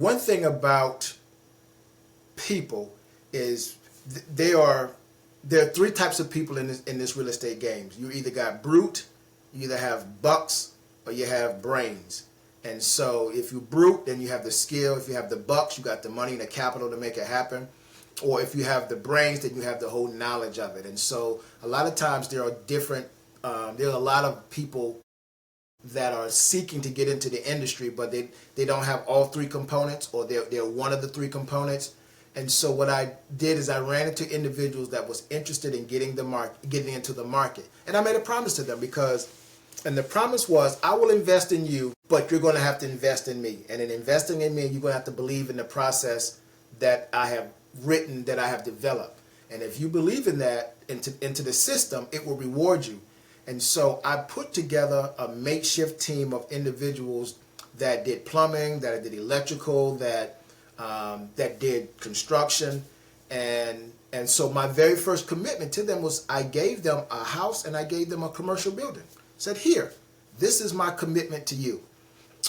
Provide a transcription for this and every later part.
One thing about people is there are three types of people in this real estate game. You either got brute, you either have bucks, or you have brains. And so if you brute, then you have the skill. If you have the bucks, you got the money and the capital to make it happen. Or if you have the brains, then you have the whole knowledge of it. And so a lot of times there are there are a lot of people that are seeking to get into the industry, but they don't have all three components, or they're one of the three components. And so what I did is I ran into individuals that was interested in getting into the market. And I made a promise to them and the promise was, I will invest in you, but you're going to have to invest in me. And in investing in me, you're going to have to believe in the process that I have written, that I have developed. And if you believe in that, into the system, it will reward you. And so I put together a makeshift team of individuals that did plumbing, that did electrical, that did construction. And so my very first commitment to them was I gave them a house and I gave them a commercial building. Said, here, this is my commitment to you.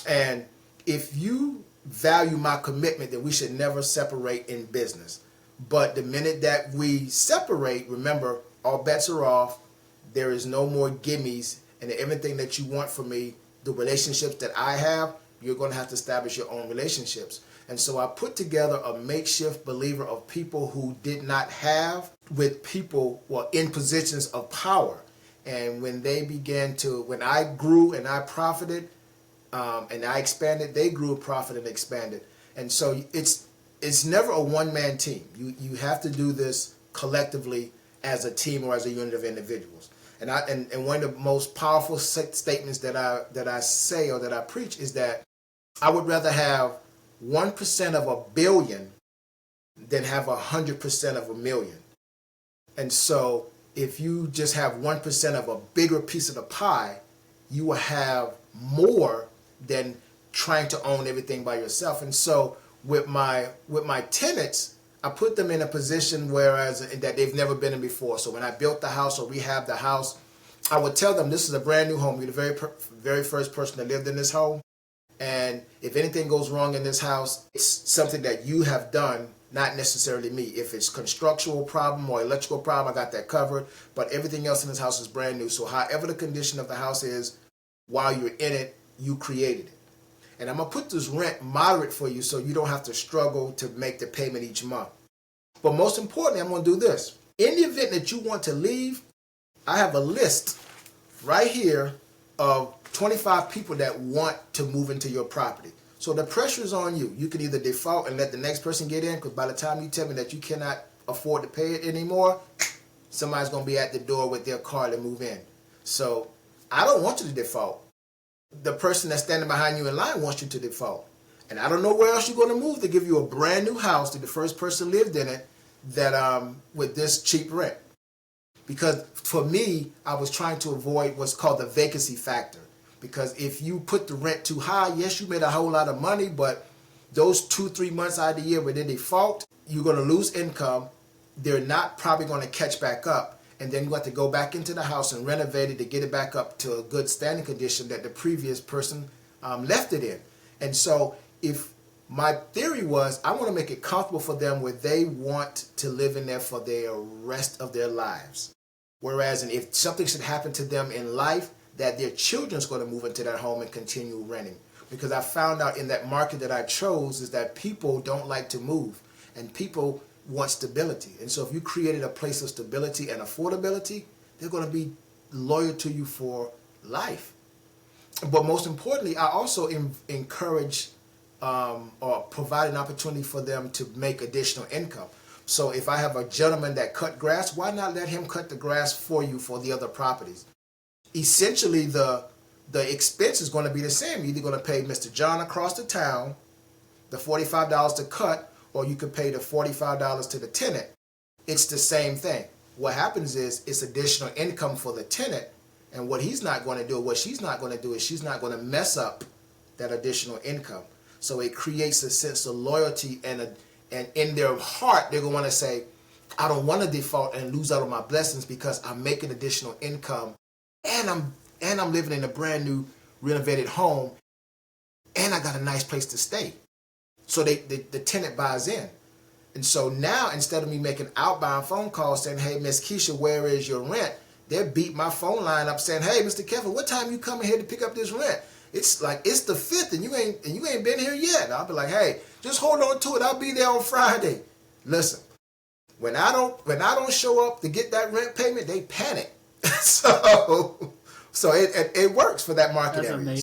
And if you value my commitment, then we should never separate in business. But the minute that we separate, remember, all bets are off. There is no more gimmies, and everything that you want from me, the relationships that I have, you're going to have to establish your own relationships. And so I put together a makeshift believer of people who did not have, with people in positions of power. And when when I grew and I profited, and I expanded, they grew, profited, and expanded. And so it's never a one-man team. You have to do this collectively as a team or as a unit of individuals. And one of the most powerful statements that I say or that I preach is that I would rather have 1% of a billion than have 100% of a million. And so if you just have 1% of a bigger piece of the pie, you will have more than trying to own everything by yourself. And so with my tenants, I put them in a position that they've never been in before. So when I built the house or rehabbed the house, I would tell them, this is a brand new home. You're the very first person that lived in this home. And if anything goes wrong in this house, it's something that you have done, not necessarily me. If it's constructural problem or electrical problem, I got that covered. But everything else in this house is brand new. So however the condition of the house is, while you're in it, you created it. And I'm going to put this rent moderate for you so you don't have to struggle to make the payment each month. But most importantly, I'm going to do this. In the event that you want to leave, I have a list right here of 25 people that want to move into your property. So the pressure is on you. You can either default and let the next person get in, because by the time you tell me that you cannot afford to pay it anymore, somebody's going to be at the door with their car to move in. So I don't want you to default. The person that's standing behind you in line wants you to default. And I don't know where else you're going to move to give you a brand new house that the first person lived in it that with this cheap rent. Because for me, I was trying to avoid what's called the vacancy factor. Because if you put the rent too high, yes, you made a whole lot of money, but those 2-3 months out of the year where they default, you're going to lose income. They're not probably going to catch back up. And then you have to go back into the house and renovate it to get it back up to a good standing condition that the previous person left it in. And so if my theory was, I want to make it comfortable for them where they want to live in there for the rest of their lives. Whereas, and if something should happen to them in life, that their children's going to move into that home and continue renting. Because I found out in that market that I chose is that people don't like to move, and people want stability. And so if you created a place of stability and affordability, they're going to be loyal to you for life. But most importantly, I also encourage or provide an opportunity for them to make additional income. So if I have a gentleman that cut grass, why not let him cut the grass for you for the other properties? Essentially, the expense is going to be the same. You're either going to pay Mr. John across the town the $45 to cut, or you could pay the $45 to the tenant. It's the same thing. What happens is it's additional income for the tenant, and what he's not going to do, what she's not going to do is she's not going to mess up that additional income. So it creates a sense of loyalty, and in their heart they're going to want to say, I don't want to default and lose out on my blessings because I'm making additional income, and I'm living in a brand new renovated home, and I got a nice place to stay. So the tenant buys in. And so now, instead of me making outbound phone calls saying, hey, Miss Keisha, where is your rent? They'll beat my phone line up saying, hey, Mr. Kevin, what time you coming here to pick up this rent? It's like, it's the 5th and you ain't been here yet. And I'll be like, hey, just hold on to it. I'll be there on Friday. Listen, when I don't show up to get that rent payment, they panic. so it works for that market area.